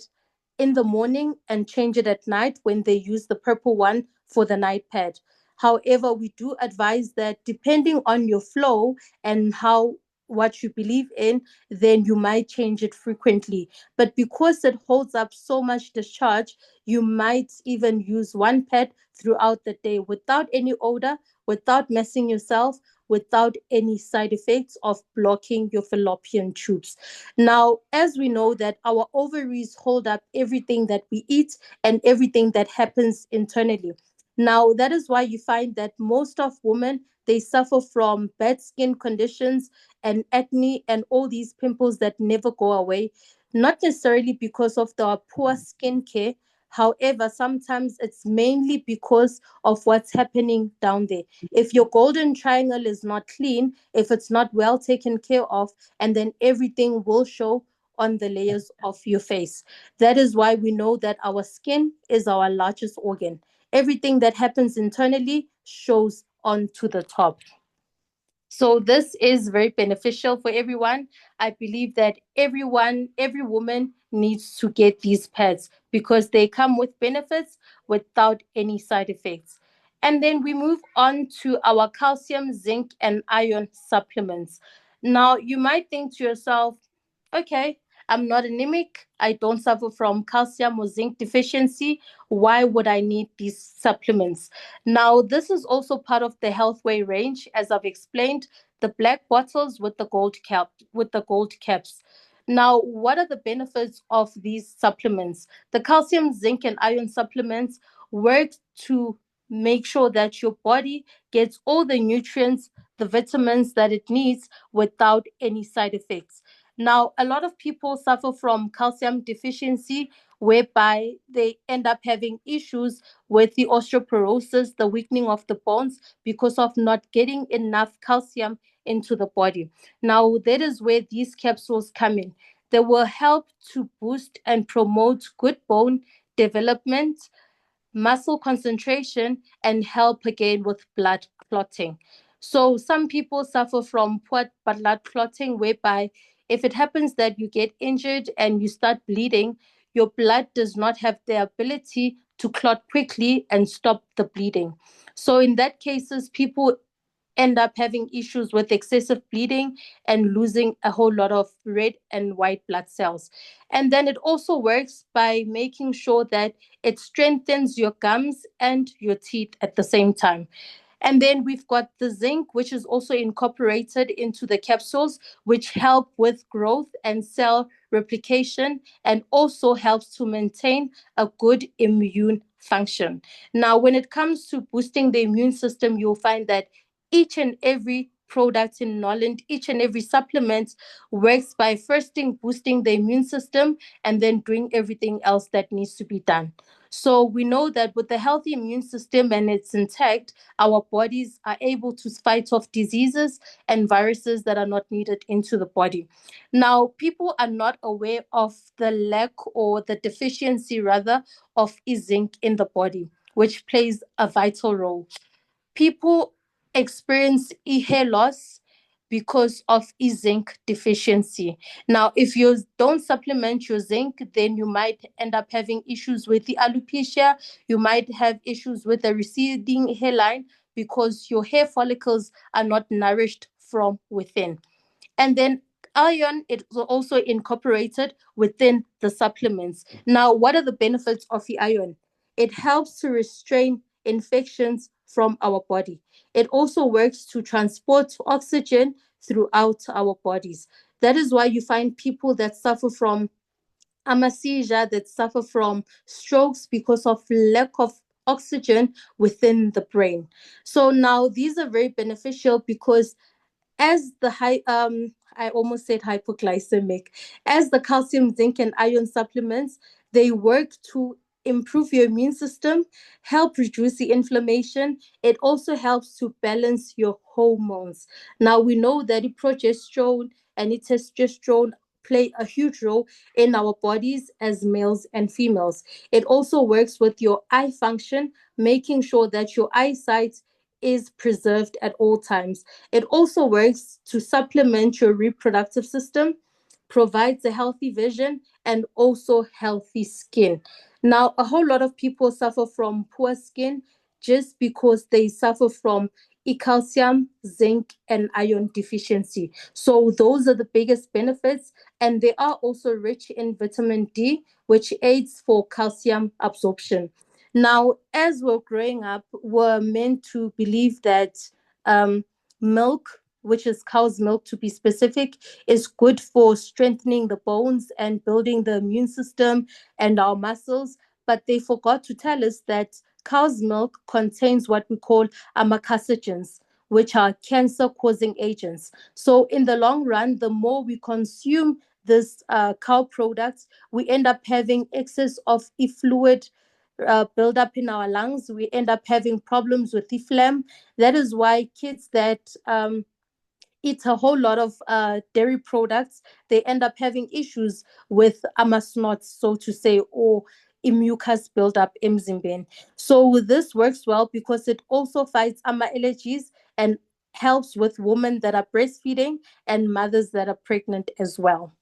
in the morning and change it at night when they use the purple one for the night pad. However, we do advise that depending on your flow and how what you believe in, then you might change it frequently. But because it holds up so much discharge, you might even use one pad throughout the day without any odor, without messing yourself, without any side effects of blocking your fallopian tubes. Now, as we know that our ovaries hold up everything that we eat and everything that happens internally. Now, that is why you find that most of women, they suffer from bad skin conditions and acne and all these pimples that never go away, not necessarily because of the poor skincare. However, sometimes it's mainly because of what's happening down there. If your golden triangle is not clean, if it's not well taken care of, and then everything will show on the layers of your face. That is why we know that our skin is our largest organ. Everything that happens internally shows onto the top. So this is very beneficial for everyone. I believe that every woman needs to get these pads because they come with benefits without any side effects. And then we move on to our calcium, zinc, and iron supplements. Now, you might think to yourself, okay, I'm not anemic. I don't suffer from calcium or zinc deficiency. Why would I need these supplements? Now, this is also part of the Healthway range, as I've explained, the black bottles with the gold caps. Now, what are the benefits of these supplements? The calcium, zinc, and iron supplements work to make sure that your body gets all the nutrients, the vitamins that it needs without any side effects. Now, a lot of people suffer from calcium deficiency, whereby they end up having issues with the osteoporosis, the weakening of the bones, because of not getting enough calcium into the body. Now, that is where these capsules come in. They will help to boost and promote good bone development, muscle concentration, and help again with blood clotting. So some people suffer from poor blood clotting, whereby if it happens that you get injured and you start bleeding, your blood does not have the ability to clot quickly and stop the bleeding. So in that cases, people end up having issues with excessive bleeding and losing a whole lot of red and white blood cells. And then it also works by making sure that it strengthens your gums and your teeth at the same time. And then we've got the zinc, which is also incorporated into the capsules, which help with growth and cell replication and also helps to maintain a good immune function. Now, when it comes to boosting the immune system, you'll find that each and every product in Norland, each and every supplement works by first thing boosting the immune system and then doing everything else that needs to be done. So we know that with the healthy immune system and it's intact, our bodies are able to fight off diseases and viruses that are not needed into the body. Now, people are not aware of the lack or the deficiency, rather, of zinc in the body, which plays a vital role. People experience hair loss because of zinc deficiency. Now, if you don't supplement your zinc, then you might end up having issues with the alopecia. You might have issues with the receding hairline because your hair follicles are not nourished from within. And then iron is also incorporated within the supplements. Now, what are the benefits of the iron? It helps to restrain infections from our body. It also works to transport oxygen throughout our bodies. That is why you find people that suffer from anesthesia, that suffer from strokes because of lack of oxygen within the brain. So now these are very beneficial because as the high I almost said hypoglycemic, as the calcium, zinc, and iron supplements, they work to improve your immune system, help reduce the inflammation. It also helps to balance your hormones. Now, we know that the progesterone and the testosterone play a huge role in our bodies as males and females. It also works with your eye function, making sure that your eyesight is preserved at all times. It also works to supplement your reproductive system, provides a healthy vision, and also healthy skin. Now, a whole lot of people suffer from poor skin just because they suffer from calcium, zinc, and iron deficiency. So those are the biggest benefits. And they are also rich in vitamin D, which aids for calcium absorption. Now, as we're growing up, we're meant to believe that milk, which is cow's milk to be specific, is good for strengthening the bones and building the immune system and our muscles. But they forgot to tell us that cow's milk contains what we call amatoxins, which are cancer causing agents. So, in the long run, the more we consume this cow products, we end up having excess of fluid build up in our lungs. We end up having problems with the phlegm. That is why kids that eat a whole lot of dairy products, they end up having issues with amasnots, so to say, or mucus buildup emzimbeni. So this works well because it also fights allergies and helps with women that are breastfeeding and mothers that are pregnant as well.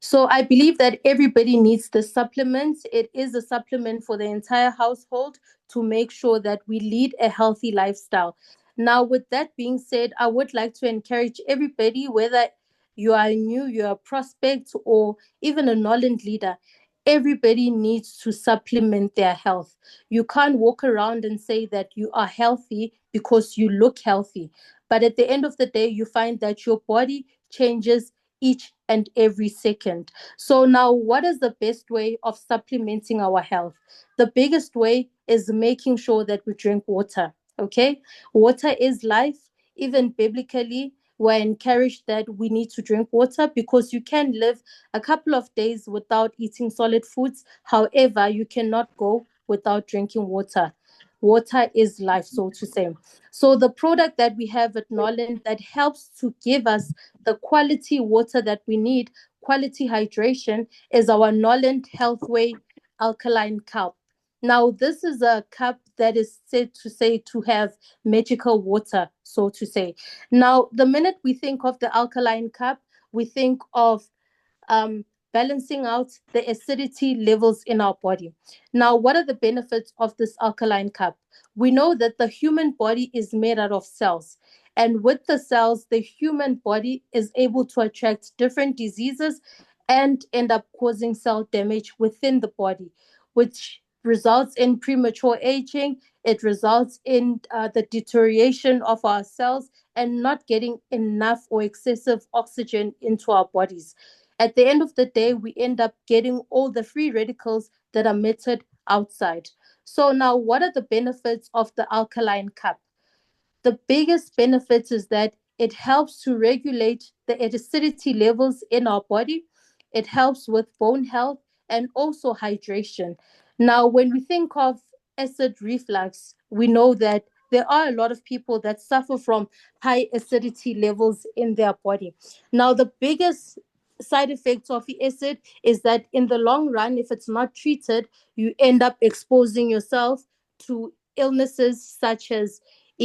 So I believe that everybody needs the supplement. It is a supplement for the entire household to make sure that we lead a healthy lifestyle. Now, with that being said, I would like to encourage everybody, whether you are new, you're a prospect, or even a Norland leader, everybody needs to supplement their health. You can't walk around and say that you are healthy because you look healthy. But at the end of the day, you find that your body changes each and every second. So now, what is the best way of supplementing our health? The biggest way is making sure that we drink water. Okay, water is life. Even biblically, we're encouraged that we need to drink water because you can live a couple of days without eating solid foods. However, you cannot go without drinking water. Water is life, so to say. So the product that we have at Norland that helps to give us the quality water that we need, quality hydration, is our Norland Healthway Alkaline Cup. Now, this is a cup that is said to say to have magical water, so to say. Now, the minute we think of the alkaline cup, we think of um, balancing out the acidity levels in our body. Now, what are the benefits of this alkaline cup? We know that the human body is made out of cells. And with the cells, the human body is able to attract different diseases and end up causing cell damage within the body, which results in premature aging. It results in the deterioration of our cells and not getting enough or excessive oxygen into our bodies. At the end of the day, we end up getting all the free radicals that are emitted outside. So now, what are the benefits of the alkaline cup? The biggest benefit is that it helps to regulate the acidity levels in our body. It helps with bone health and also hydration. Now, when we think of acid reflux, we know that there are a lot of people that suffer from high acidity levels in their body. Now, the biggest side effects of the acid is that in the long run, if it's not treated, you end up exposing yourself to illnesses such as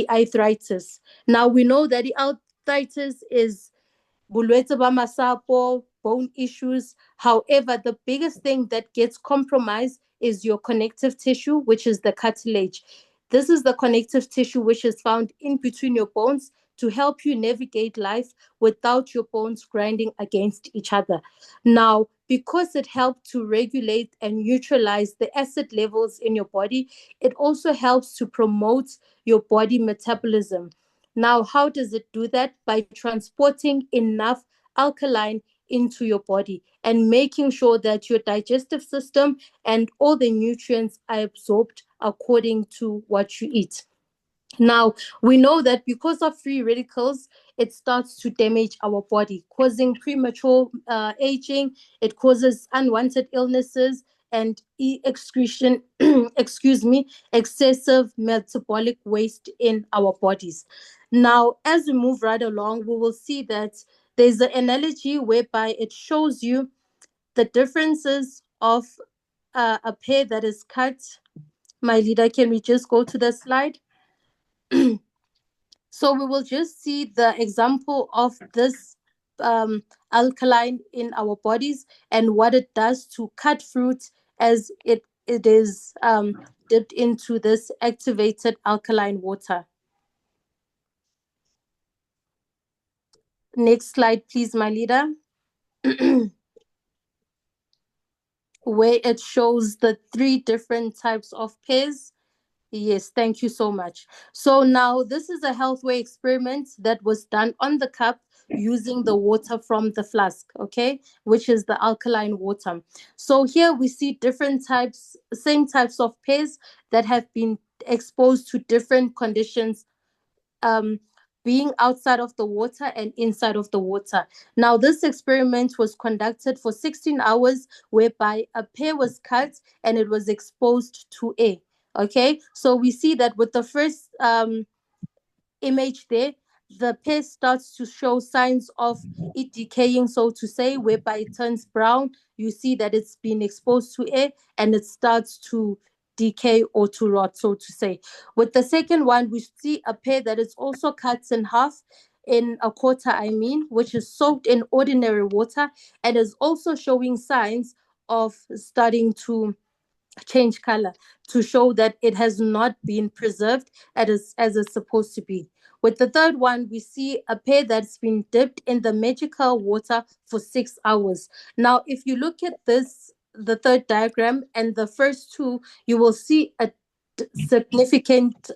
arthritis. Now we know that the arthritis is bolwetse ba masapo, bone issues. However, the biggest thing that gets compromised is your connective tissue, which is the cartilage. This is the connective tissue which is found in between your bones to help you navigate life without your bones grinding against each other. Now, because it helps to regulate and neutralize the acid levels in your body, it also helps to promote your body metabolism. Now, how does it do that? By transporting enough alkaline into your body and making sure that your digestive system and all the nutrients are absorbed according to what you eat. Now, we know that because of free radicals, it starts to damage our body, causing premature aging. It causes unwanted illnesses. and excretion, excessive metabolic waste in our bodies. Now, as we move right along, we will see that there's an analogy whereby it shows you the differences of a pear that is cut. My leader, can we just go to the slide? So we will just see the example of this alkaline in our bodies and what it does to cut fruit as it is dipped into this activated alkaline water. Next slide, please, my leader. Where it shows the 3 different types of pears. Yes, thank you so much. So now this is a healthway experiment that was done on the cup using the water from the flask, okay, which is the alkaline water. So here we see different types, same types of pears that have been exposed to different conditions, um, being outside of the water and inside of the water. Now, this experiment was conducted for 16 hours, whereby a pear was cut and it was exposed to air. Okay, so we see that with the first image there, the pear starts to show signs of it decaying, so to say, whereby it turns brown. You see that it's been exposed to air and it starts to decay or to rot, so to say. With the second one, we see a pear that is also cut in half, in a quarter, I mean, which is soaked in ordinary water and is also showing signs of starting to change color, to show that it has not been preserved as it's supposed to be. With the third one, we see a pear that's been dipped in the magical water for 6 hours. Now, if you look at this, the third diagram and the first two, you will see a significant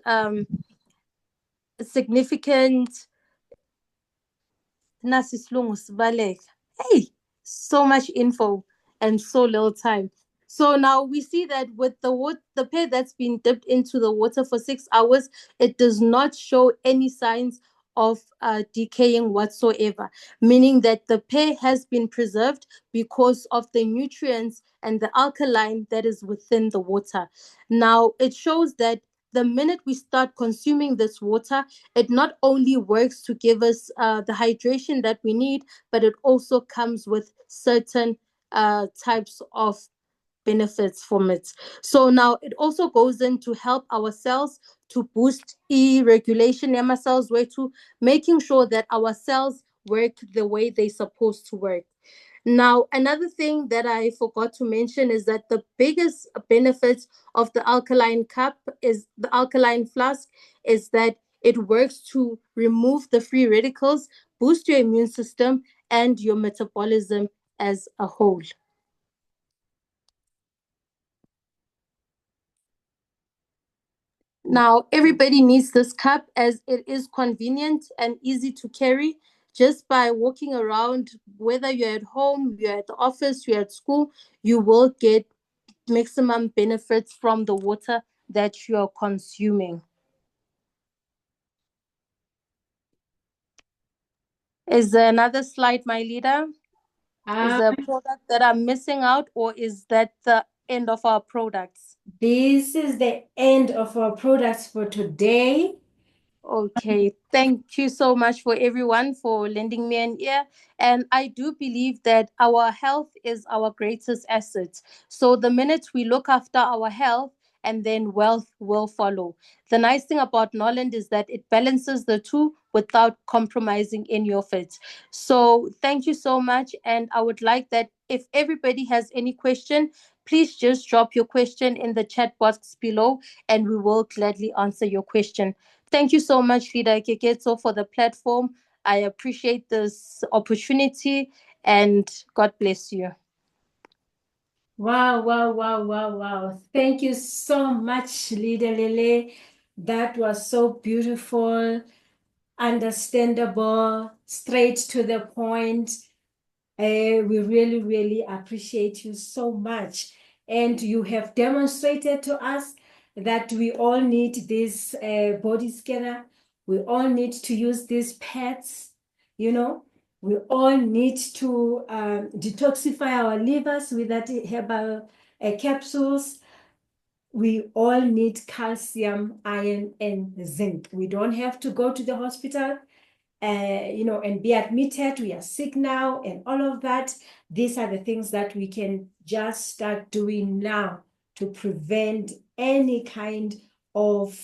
nasi isilungu sibaleka. Hey, so much info and so little time. So now we see that with the pear that's been dipped into the water for 6 hours, it does not show any signs of decaying whatsoever, meaning that the pear has been preserved because of the nutrients and the alkaline that is within the water. Now, it shows that the minute we start consuming this water, it not only works to give us the hydration that we need, but it also comes with certain types of benefits from it. So now it also goes in to help our cells, to boost regulation in our cells, way to making sure that our cells work the way they're supposed to work. Now, another thing that I forgot to mention is that the biggest benefit of the alkaline cup is the alkaline flask is that it works to remove the free radicals, boost your immune system and your metabolism as a whole. Now, everybody needs this cup as it is convenient and easy to carry. Just by walking around, whether you're at home, you're at the office, you're at school, you will get maximum benefits from the water that you're consuming. Is there another slide, my leader? Is there a product that I'm missing out, or is that the end of our products?
This is the end of our products for today.
Okay, thank you so much for everyone for lending me an ear. And I do believe that our health is our greatest asset. So the minute we look after our health, and then wealth will follow. The nice thing about Norland is that it balances the two without compromising any of it. So thank you so much. And I would like that if everybody has any question, please just drop your question in the chat box below and we will gladly answer your question. Thank you so much, Leader Keketo, for the platform. I appreciate this opportunity and God bless you.
Wow, wow, wow, wow, wow. Thank you so much, Leader Lele. That was so beautiful, understandable, straight to the point. We really, really appreciate you so much. And you have demonstrated to us that we all need this body scanner. We all need to use these pads, you know. We all need to detoxify our livers with that herbal capsules. We all need calcium, iron, and zinc. We don't have to go to the hospital, and be admitted. We are sick now, and all of that. These are the things that we can just start doing now to prevent any kind of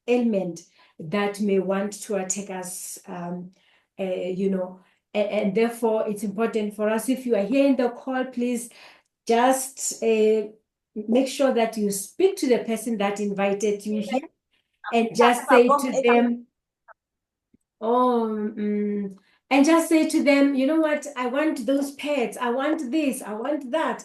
ailment that may want to attack us, and therefore it's important for us. If you are here in the call, please just make sure that you speak to the person that invited you here and just say to them, and just say to them, you know what, I want those pets, I want this, I want that.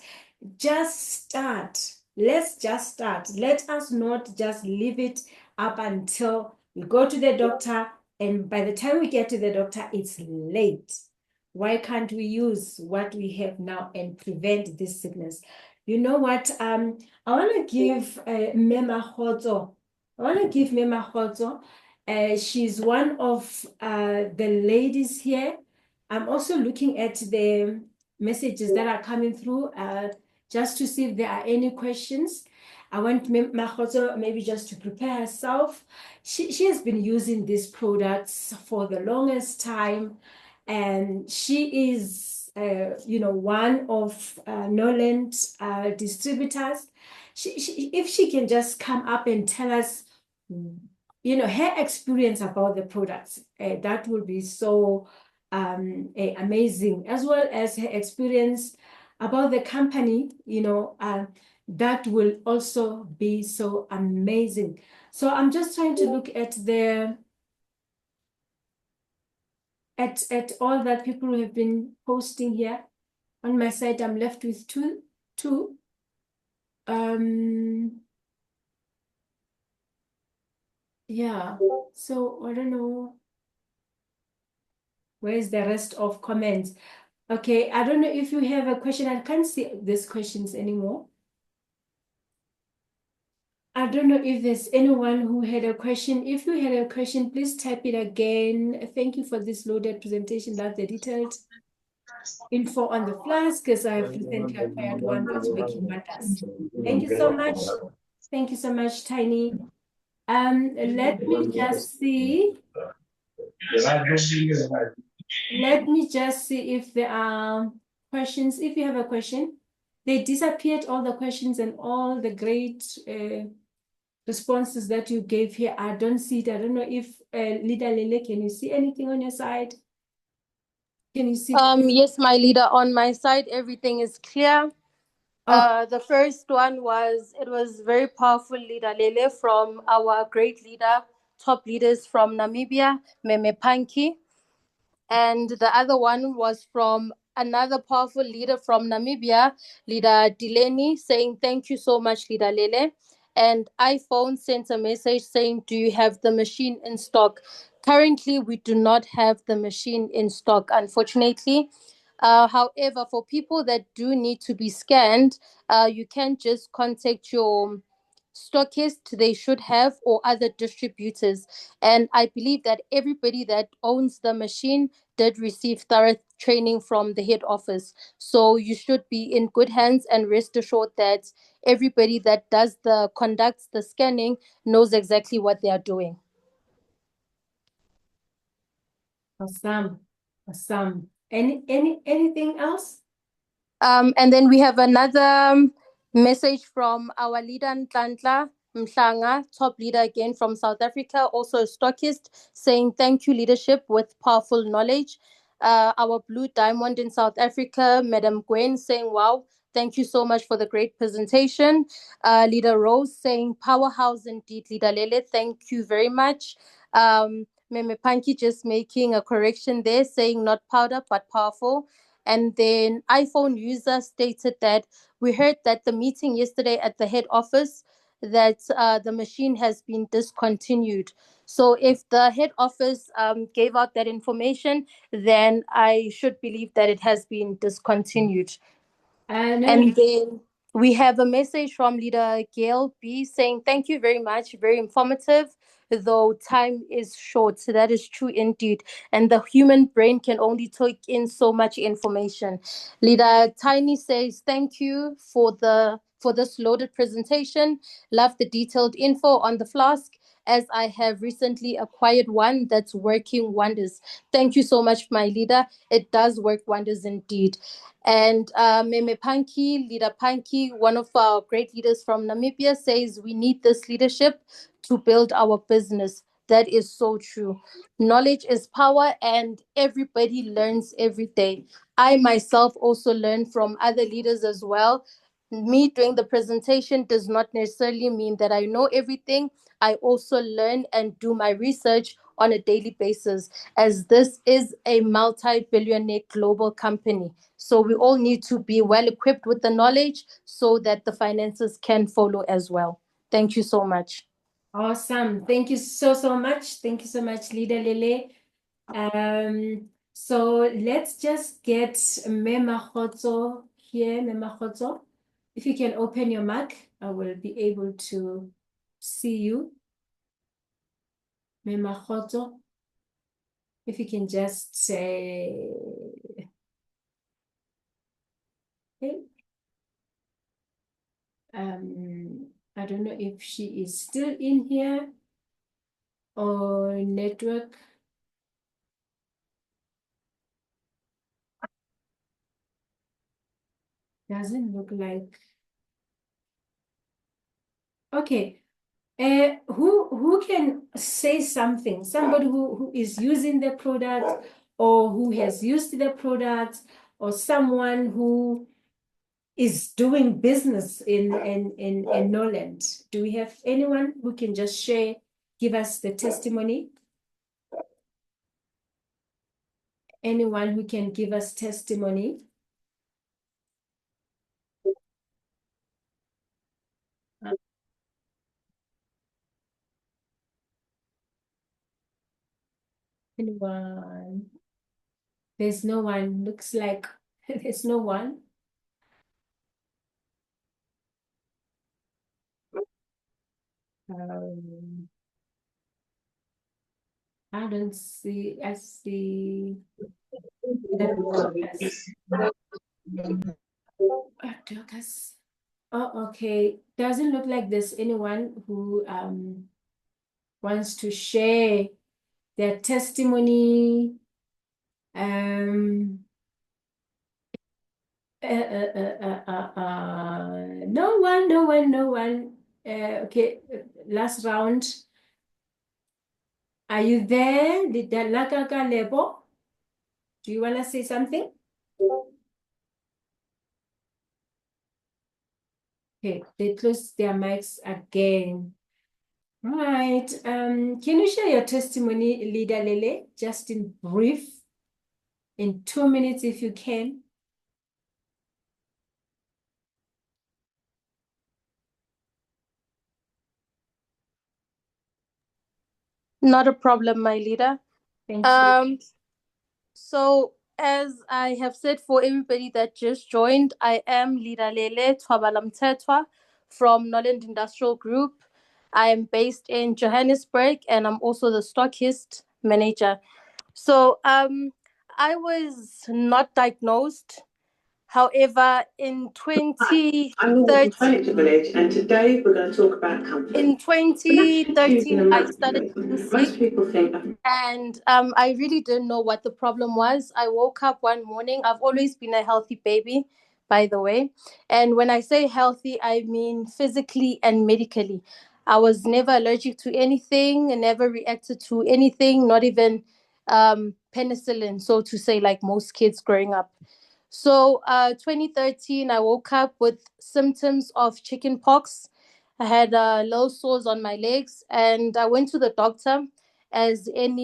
Just start. Let's just start. Let us not just leave it up until we go to the doctor, and by the time we get to the doctor, it's late. Why can't we use what we have now and prevent this sickness? You know what? I want to give Mema Hoto. She's one of the ladies here. I'm also looking at the messages that are coming through just to see if there are any questions. I want Mahoto maybe just to prepare herself. She has been using these products for the longest time, and she is, one of Norland distributors. If she can just come up and tell us, her experience about the products, that would be so amazing, as well as her experience about the company, that will also be so amazing. So I'm just trying to look at at all that people have been posting here. On my side, I'm left with two. Yeah, so I don't know. Where's the rest of comments? Okay, I don't know if you have a question. I can't see these questions anymore. I don't know if there's anyone who had a question. If you had a question, please type it again. Thank you for this loaded presentation. That's the detailed info on the flask, because I have recently acquired one that's working wonders. Thank you so much. Thank you so much, Tiny. Let me just see. Let me just see if there are questions. If you have a question, they disappeared, all the questions and all the great responses that you gave here. I don't see it. I don't know if Leader Lele, can you see anything on your side? Can you see?
Yes, my leader, on my side, everything is clear. The first one it was very powerful, Leader Lele, from our great leader, top leaders from Namibia, Meme Panki. And the other one was from another powerful leader from Namibia, Leader Delaney, saying, "Thank you so much, Leader Lele." And iPhone sent a message saying, "Do you have the machine in stock?" Currently, we do not have the machine in stock, unfortunately. However, for people that do need to be scanned, you can just contact your stockist, they should have, or other distributors. And I believe that everybody that owns the machine did receive thorough training from the head office. So you should be in good hands, and rest assured that everybody that conducts the scanning knows exactly what they are doing.
Awesome. Anything else?
And then we have another message from our leader, Ntlantla Mhlanga, top leader again from South Africa, also a stockist, saying, "Thank you, leadership with powerful knowledge." Our blue diamond in South Africa, Madam Gwen, saying, "Wow, thank you so much for the great presentation." Leader Rose saying, "Powerhouse indeed, Leader Lele. Thank you very much." Meme Panki just making a correction there, saying not powder, but powerful. And then iPhone user stated that we heard that the meeting yesterday at the head office that the machine has been discontinued. So if the head office gave out that information, then I should believe that it has been discontinued. And then we have a message from Leader Gail B saying, "Thank you very much, very informative, though time is short." So that is true indeed. And the human brain can only take in so much information. Leader Tiny says, "Thank you for the for this loaded presentation. Love the detailed info on the flask, as I have recently acquired one that's working wonders. Thank you so much, my leader. It does work wonders indeed. And Meme Panki, Leader Panki, one of our great leaders from Namibia, says we need this leadership to build our business. That is so true. Knowledge is power, and everybody learns every day. I myself also learn from other leaders as well. Me doing the presentation does not necessarily mean that I know everything. I also learn and do my research on a daily basis, as this is a multi-billionaire global company. So we all need to be well equipped with the knowledge so that the finances can follow as well. Thank you so much.
Awesome. Thank you so much. Thank you so much, Leader Lele. So let's just get Mema Khotso here. Mema Khotso, if you can open your mic, I will be able to see you. Mema Khotso, if you can just say, hey. I don't know if she is still in here or network. Doesn't look like. Okay. Who can say something? Somebody who is using the product or who has used the product, or someone who is doing business in Norland. Do we have anyone who can just share, give us the testimony? Anyone who can give us testimony? Anyone? There's no one. Looks like there's no one. I don't see. I see that Dorcas. Oh, okay. Doesn't look like there's anyone who wants to share their testimony. No one, no one, no one. Okay, last round. Are you there? Lebo? Do you want to say something? Okay, they closed their mics again. Right. Can you share your testimony, Leader Lele, just in brief, in 2 minutes if you can?
Not a problem, my leader.
Thank you.
So as I have said for everybody that just joined, I am Leader Lele Twabalamtetwa from Norland Industrial Group. I am based in Johannesburg, and I'm also the stockist manager. So I was not diagnosed. However, in
I'm Norland
2013,
Furniture Village, and today we're going to talk about comfort.
in
When actually choosing
2013,
a
I started
mattress,
getting sick.
most people think,
And I really didn't know what the problem was. I woke up one morning. I've always been a healthy baby, by the way. And when I say healthy, I mean physically and medically. I was never allergic to anything and never reacted to anything, not even penicillin, so to say, like most kids growing up. So 2013, I woke up with symptoms of chicken pox. I had low sores on my legs, and I went to the doctor as any